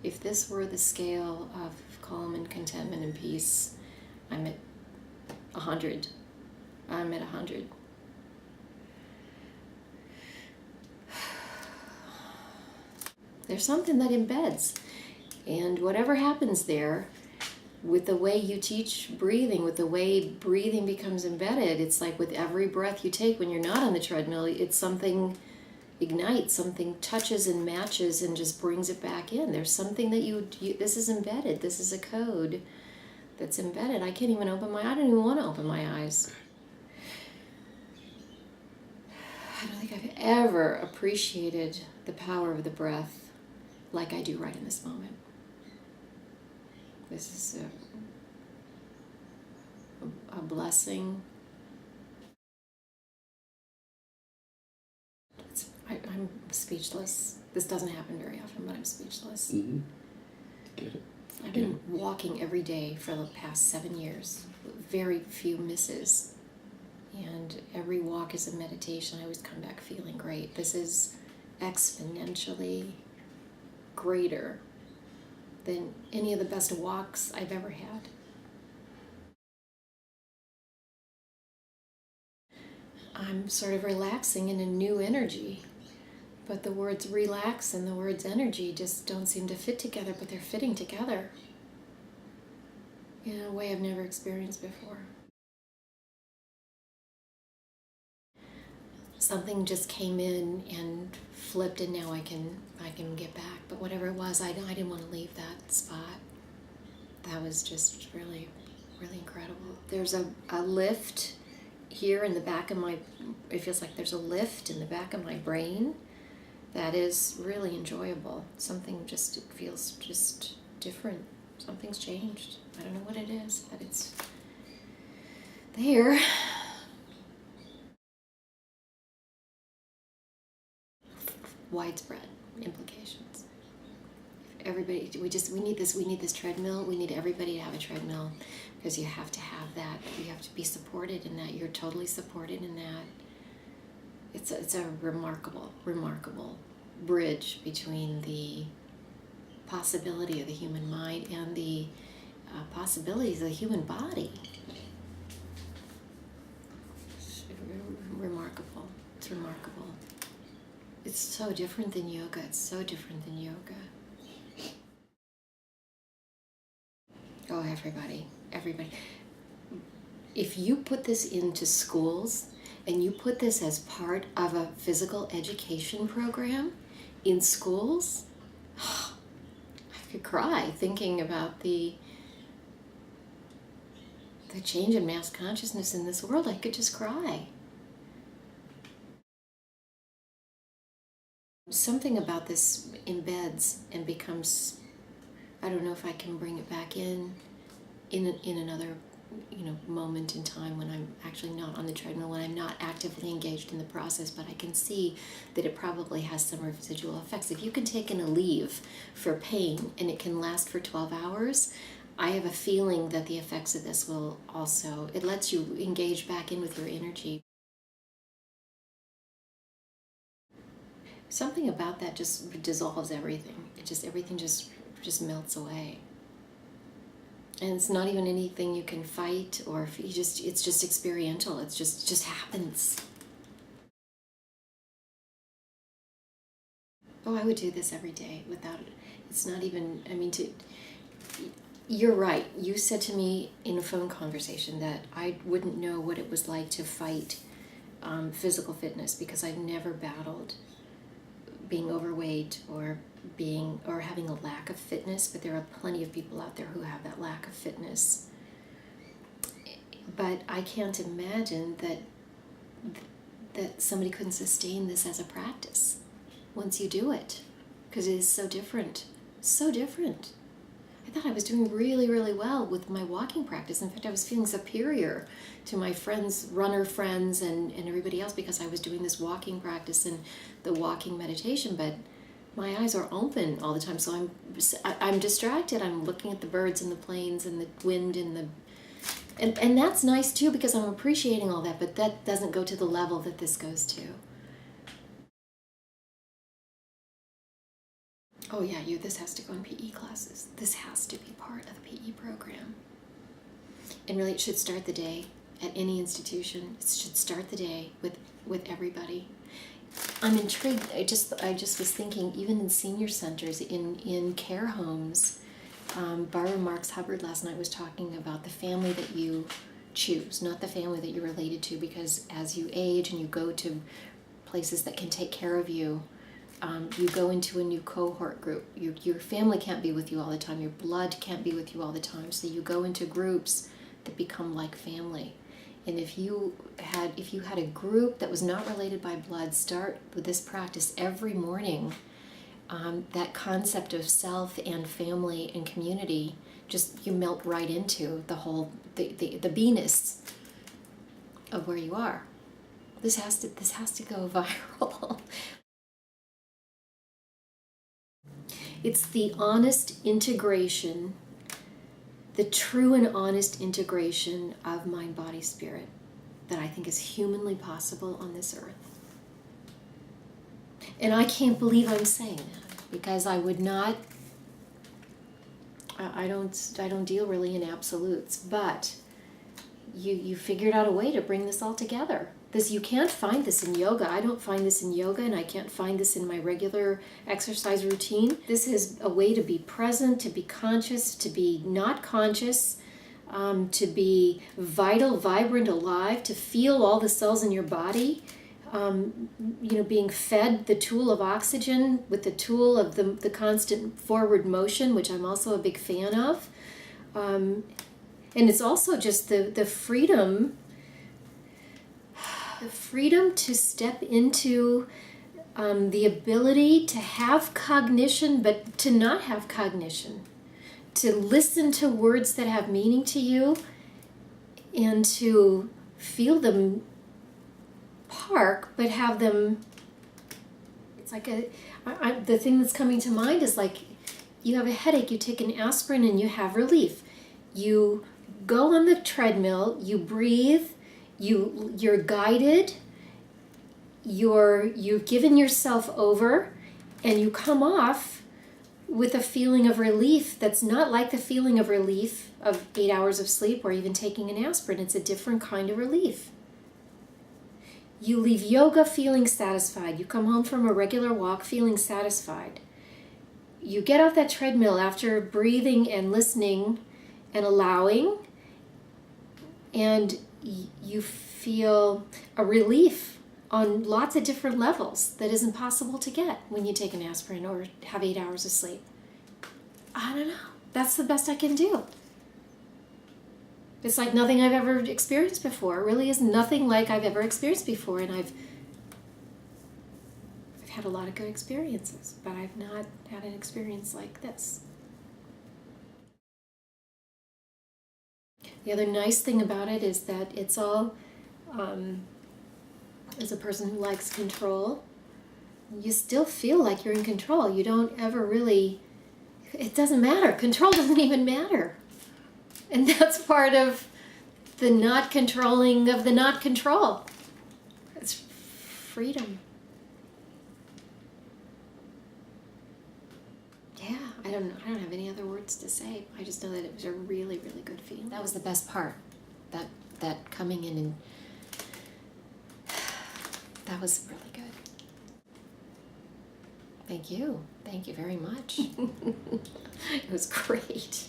if this were the scale of calm and contentment and peace, I'm at 100. I'm at 100. There's something that embeds, and whatever happens there, with the way you teach breathing, with the way breathing becomes embedded, it's like with every breath you take when you're not on the treadmill, it's something ignites, something touches and matches and just brings it back in. There's something that you this is embedded. This is a code that's embedded. I can't even open I don't even want to open my eyes. I don't think I've ever appreciated the power of the breath like I do right in this moment. This is a blessing. I'm speechless. This doesn't happen very often, but I'm speechless. Mm-hmm. Get it. I've been walking every day for the past 7 years, very few misses. And every walk is a meditation. I always come back feeling great. This is exponentially greater than any of the best walks I've ever had. I'm sort of relaxing in a new energy, but the words relax and the words energy just don't seem to fit together, but they're fitting together in a way I've never experienced before. Something just came in and flipped, and now I can get back. But whatever it was, I didn't want to leave that spot. That was just really, really incredible. There's a lift here in the back of it feels like there's a lift in the back of my brain that is really enjoyable. It feels just different. Something's changed. I don't know what it is, but it's there. Widespread implications. Everybody, we need this treadmill. We need everybody to have a treadmill, because you have to have that. You have to be supported in that. You're totally supported in that. It's a remarkable bridge between the possibility of the human mind and the possibilities of the human body. It's remarkable. It's remarkable. It's so different than yoga. It's so different than yoga. Oh, everybody. If you put this into schools and you put this as part of a physical education program in schools, I could cry thinking about the change in mass consciousness in this world. I could just cry. Something about this embeds and becomes, I don't know if I can bring it back in another moment in time when I'm actually not on the treadmill, when I'm not actively engaged in the process, but I can see that it probably has some residual effects. If you can take in a leave for pain and it can last for 12 hours, I have a feeling that the effects of this will also, it lets you engage back in with your energy. Something about that just dissolves everything. Everything just melts away. And it's not even anything you can fight, or it's just experiential. It just happens. Oh, I would do this every day without it. It's not even, you're right. You said to me in a phone conversation that I wouldn't know what it was like to fight physical fitness, because I've never battled being overweight or having a lack of fitness, but there are plenty of people out there who have that lack of fitness. But I can't imagine that somebody couldn't sustain this as a practice once you do it, because it is so different. So different. I thought I was doing really, really well with my walking practice. In fact, I was feeling superior to my runner friends and everybody else, because I was doing this walking practice and the walking meditation, but my eyes are open all the time, so I'm distracted. I'm looking at the birds and the planes and the wind and that's nice too, because I'm appreciating all that, but that doesn't go to the level that this goes to. Oh yeah, this has to go in PE classes. This has to be part of the PE program. And really it should start the day at any institution. It should start the day with everybody. I'm intrigued. I just was thinking, even in senior centers, in care homes, Barbara Marks Hubbard last night was talking about the family that you choose, not the family that you're related to, because as you age and you go to places that can take care of you, you go into a new cohort group. Your family can't be with you all the time. Your blood can't be with you all the time. So you go into groups that become like family. And if you had a group that was not related by blood, start with this practice every morning. That concept of self and family and community, just you melt right into the whole the beingness of where you are. This has to go viral. It's the honest integration, the true and honest integration of mind, body, spirit that I think is humanly possible on this earth. And I can't believe I'm saying that, because I would not, I don't deal really in absolutes, but you figured out a way to bring this all together. You can't find this in yoga. I don't find this in yoga, and I can't find this in my regular exercise routine. This is a way to be present, to be conscious, to be not conscious, to be vital, vibrant, alive, to feel all the cells in your body, being fed the tool of oxygen with the tool of the constant forward motion, which I'm also a big fan of. And it's also just the freedom to step into the ability to have cognition, but to not have cognition, to listen to words that have meaning to you, and to feel them park, but have them, it's like the thing that's coming to mind is like, you have a headache, you take an aspirin and you have relief. You go on the treadmill, you breathe, you're guided, you've given yourself over, and you come off with a feeling of relief that's not like the feeling of relief of 8 hours of sleep or even taking an aspirin. It's a different kind of relief. You leave yoga feeling satisfied. You come home from a regular walk feeling satisfied. You get off that treadmill after breathing and listening and allowing, and you feel a relief on lots of different levels that isn't possible to get when you take an aspirin or have 8 hours of sleep. I don't know. That's the best I can do. It's like nothing I've ever experienced before. It really is nothing like I've ever experienced before, and I've had a lot of good experiences, but I've not had an experience like this. The other nice thing about it is that it's all, as a person who likes control, you still feel like you're in control. You don't ever really, it doesn't matter. Control doesn't even matter. And that's part of the not controlling of the not control. It's freedom. Yeah, I don't have any other words to say. I just know that it was a really, really good feeling. That was the best part. That coming in, and that was really good. Thank you. Thank you very much. It was great.